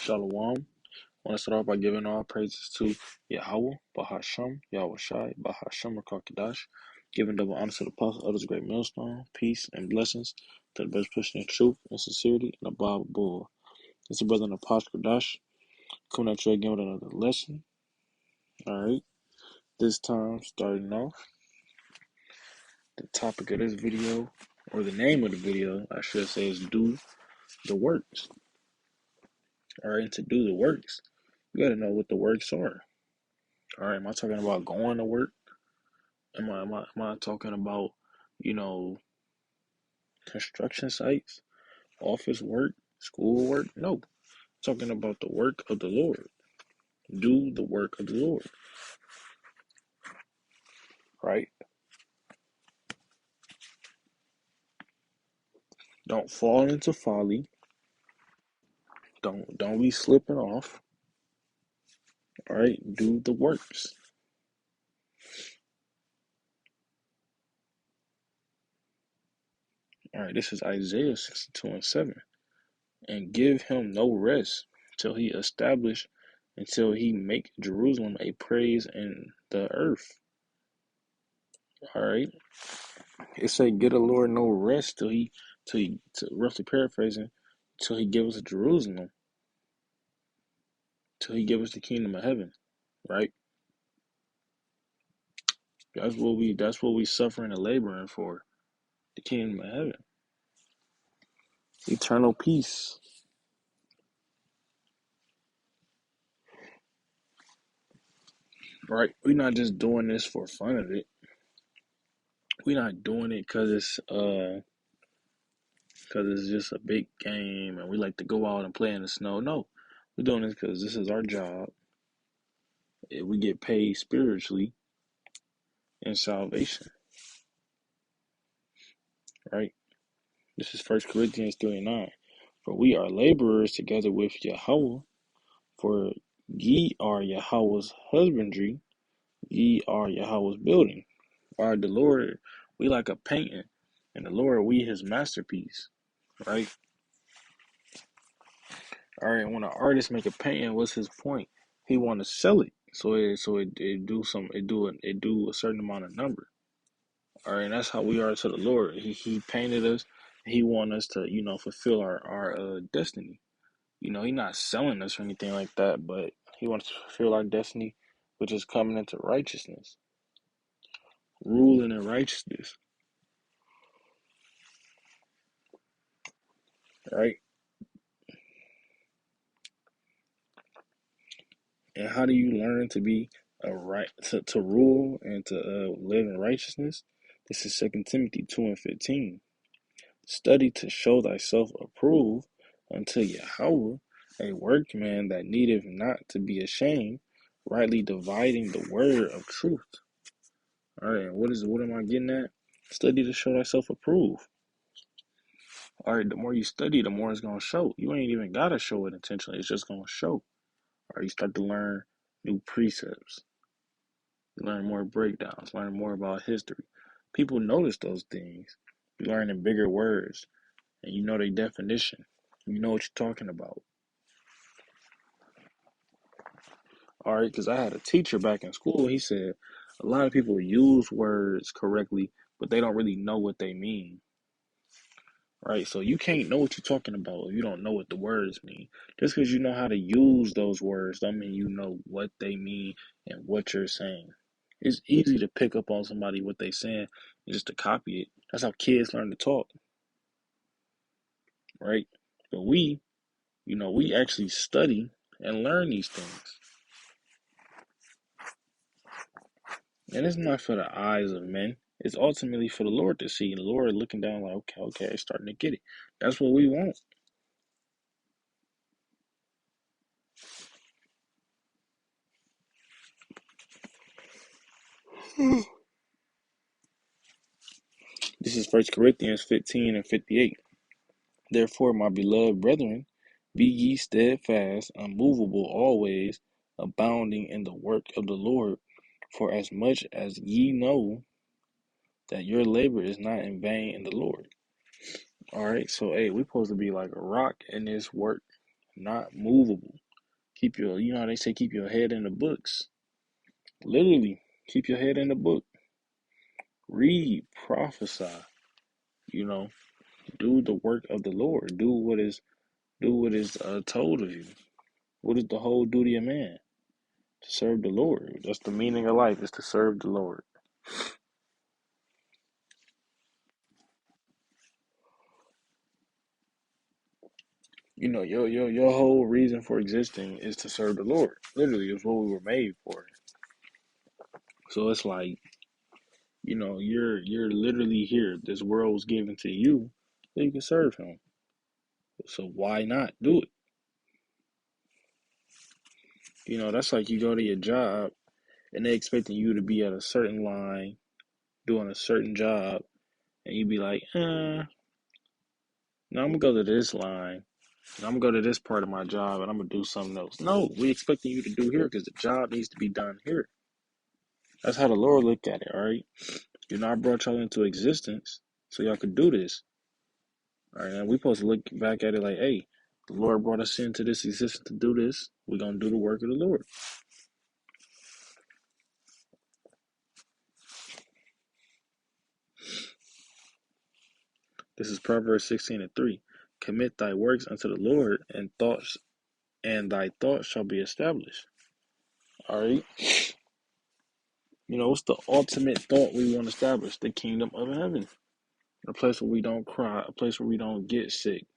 Shalom. I want to start off by giving all praises to Yahweh, Bahasham, Yahweh Shai, Bahasham, Rakakadash, giving double honor to the apostle, others, great millstone, peace and blessings to the best person in truth and sincerity, and above bull. It's a brother in the Apostle Kadash coming at you again with another lesson. All right, this time starting off, the topic of this video, or the name of the video, I should say, is Do the Works. All right, to do the works, you got to know what the works are. All right, am I talking about going to work? Am I talking about, construction sites, office work, school work? No. I'm talking about the work of the Lord. Do the work of the Lord. Right? Don't fall into folly. Don't be slipping off. All right? Do the works. All right, this is Isaiah 62:7. And give him no rest till he make Jerusalem a praise in the earth. All right. It say, "Get the Lord no rest roughly paraphrasing, till He give us Jerusalem, till He give us the kingdom of heaven." Right? That's what we suffering and laboring for, the kingdom of heaven, eternal peace. Right? We're not just doing this for fun of it. We're not doing it because it's just a big game and we like to go out and play in the snow. No, we're doing this because this is our job. We get paid spiritually in salvation. Right? This is 1 Corinthians 3:9. For we are laborers together with Yahweh, for ye are Yahweh's husbandry, ye are Yahweh's building. All right, the Lord, we like a painting, and the Lord, we his masterpiece, right? All right, when an artist make a painting, what's his point? He want to sell it, so it do a certain amount of number. All right, and that's how we are to the Lord. He painted us. He want us to fulfill our destiny. He's not selling us or anything like that, but he wants to fulfill our destiny, which is coming into righteousness, ruling in righteousness, right? And how do you learn to be to rule and to live in righteousness? This is 2 Timothy 2:15. Study to show thyself approved unto Yahweh, a workman that needeth not to be ashamed, rightly dividing the word of truth. All right, and what am I getting at? Study to show thyself approved. All right, the more you study, the more it's gonna show. You ain't even gotta show it intentionally; it's just gonna show. All right, you start to learn new precepts, you learn more breakdowns, learn more about history. People notice those things. You learn in bigger words, and you know their definition. You know what you're talking about. All right, because I had a teacher back in school. He said a lot of people use words correctly, but they don't really know what they mean. Right, so you can't know what you're talking about if you don't know what the words mean. Just because you know how to use those words, don't mean you know what they mean and what you're saying. It's easy to pick up on somebody what they saying and just to copy it. That's how kids learn to talk, right? But we actually study and learn these things. And it's not for the eyes of men. It's ultimately for the Lord to see. The Lord looking down like, okay, starting to get it. That's what we want. This is 1 Corinthians 15:58. Therefore, my beloved brethren, be ye steadfast, unmovable always, abounding in the work of the Lord, for as much as ye know that your labor is not in vain in the Lord. All right, so hey, we're supposed to be like a rock in this work, not movable. Keep your, you know how they say, keep your head in the books. Literally, keep your head in the book. Read, prophesy, you know, do the work of the Lord. Do what is told of you. What is the whole duty of man? To serve the Lord. That's the meaning of life, is to serve the Lord. You know, your whole reason for existing is to serve the Lord. Literally, is what we were made for. So it's like, you're literally here. This world was given to you so you can serve him. So why not do it? That's like you go to your job and they expecting you to be at a certain line doing a certain job, and you be like, no, I'm gonna go to this line, and I'm gonna go to this part of my job, and I'm gonna do something else. No, we expecting you to do here because the job needs to be done here. That's how the Lord looked at it, all right? I brought y'all into existence so y'all could do this. All right, and we supposed to look back at it like, hey, the Lord brought us into this existence to do this. We're gonna do the work of the Lord. This is Proverbs 16:3. Commit thy works unto the Lord, and thy thoughts shall be established. All right. What's the ultimate thought we want to establish? The kingdom of heaven. A place where we don't cry, a place where we don't get sick.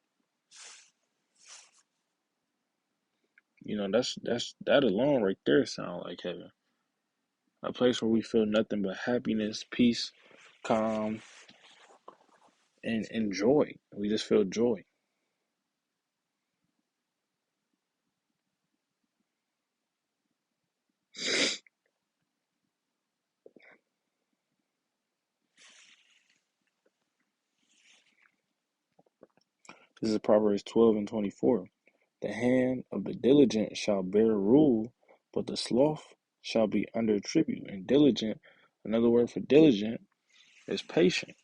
That alone right there sound like heaven. A place where we feel nothing but happiness, peace, calm, and joy. We just feel joy. This is Proverbs 12:24. The hand of the diligent shall bear rule, but the sloth shall be under tribute. And diligent, another word for diligent, is patient.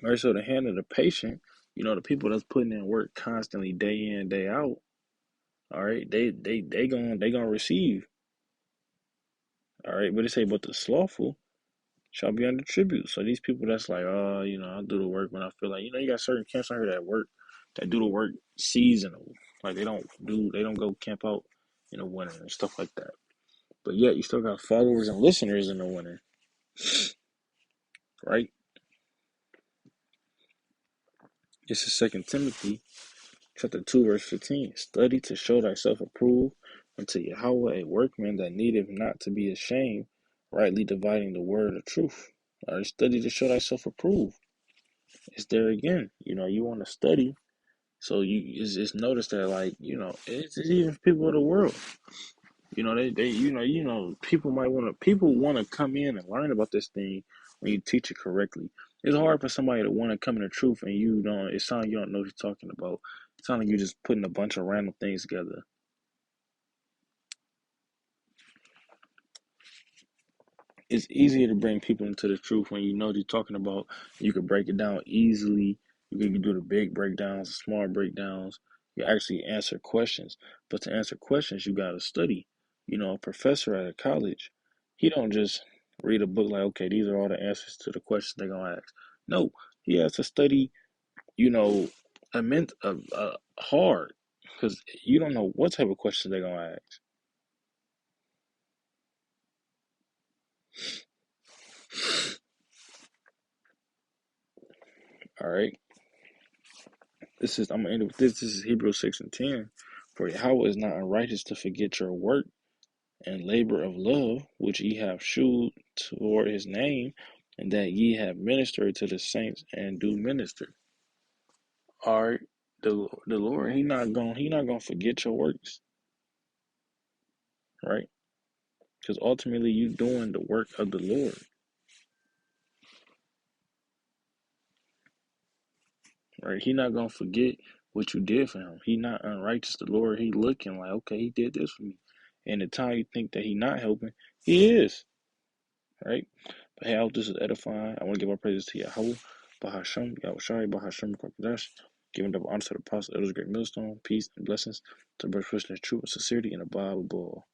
Right, so the hand of the patient, the people that's putting in work constantly, day in, day out. All right, they gonna receive. All right, but they say, but the slothful shall be under tribute. So these people that's like, I'll do the work when I feel like, you got certain camps out here that work, that do the work seasonal. Like they don't go camp out in the winter and stuff like that. But yet you still got followers and listeners in the winter, right? This is Second Timothy chapter 2, verse 15. Study to show thyself approved unto Yahweh, a workman that needeth not to be ashamed, rightly dividing the word of truth. All right, study to show thyself approved. It's there again. You want to study, so it's notice that, like, it's even people of the world. People want to come in and learn about this thing when you teach it correctly. It's hard for somebody to want to come in the truth and you don't. It sounds like you don't know what you're talking about. It sounds like you're just putting a bunch of random things together. It's easier to bring people into the truth when you know what you're talking about. You can break it down easily. You can do the big breakdowns, the small breakdowns. You actually answer questions. But to answer questions, you got to study. A professor at a college, he don't just read a book like, okay, these are all the answers to the questions they're going to ask. No, he has to study, you know, hard, because you don't know what type of questions they're going to ask. All right. I'm gonna end with this. This is Hebrews 6:10. For Yahweh is not unrighteous to forget your work and labor of love, which ye have shewed toward his name, and that ye have ministered to the saints and do minister. All right, the Lord, he not gonna forget your works, right? Because ultimately you doing the work of the Lord, right? He not gonna forget what you did for him. He not unrighteous. The Lord, he looking like, okay, he did this for me. And the time you think that he not helping, he is. Right? But hey, I hope this is edifying. I want to give our praises to Yahweh, Bahasham, Yahushai, Bahasham, Kwakadash. Giving up honor to the apostle, elders, great millstone, peace and blessings to brothers Christians, true and sincerity, and a Bible.